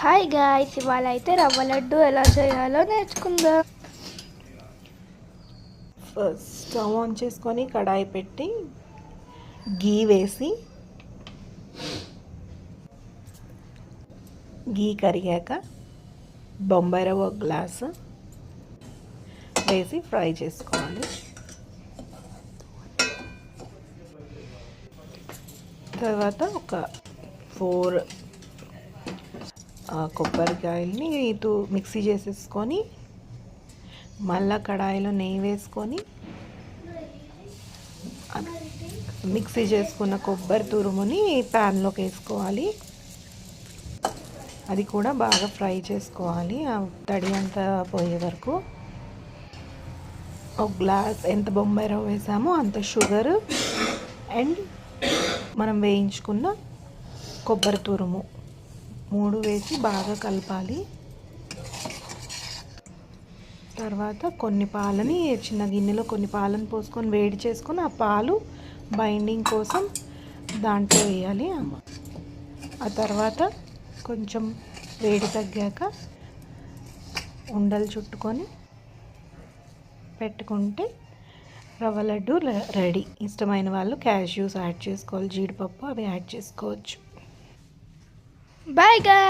Hi guys, ఇవాళ అయితే రవ్వ లడ్డు ఎలా చేయాలో నేర్చుకుందాం. ఫస్ట్ స్టవ్ ఆన్ చేసుకొని కడాయి పెట్టి గీ వేసి గీ కరిగాక బొంబాయి రవ్వ ఒక గ్లాసు వేసి ఫ్రై చేసుకోవాలి. తర్వాత ఒక 4 కొబ్బరికాయలని మిక్సీ చేసేసుకొని మళ్ళా కడాయిలో నెయ్యి వేసుకొని మిక్సీ చేసుకున్న కొబ్బరి తురుముని ప్యాన్లోకి వేసుకోవాలి. అది కూడా బాగా ఫ్రై చేసుకోవాలి, ఆ తడి అంతా పోయే వరకు. ఒక గ్లాస్ ఎంత బొంబాయి రవ్వ వేసామో అంత షుగరు అండ్ మనం వేయించుకున్న కొబ్బరి తురుము 3 వేసి బాగా కలపాలి. తర్వాత కొన్ని పాలని చిన్న గిన్నెలో కొన్ని పాలను పోసుకొని వేడి చేసుకొని ఆ పాలు బైండింగ్ కోసం దాంట్లో వేయాలి. ఆ తర్వాత కొంచెం వేడి తగ్గాక ఉండలు చుట్టుకొని పెట్టుకుంటే రవ్వ లడ్డు రెడీ. ఇష్టమైన వాళ్ళు క్యాష్యూస్ యాడ్ చేసుకోవాలి, జీడిపప్పు అవి యాడ్ చేసుకోవచ్చు. Bye guys.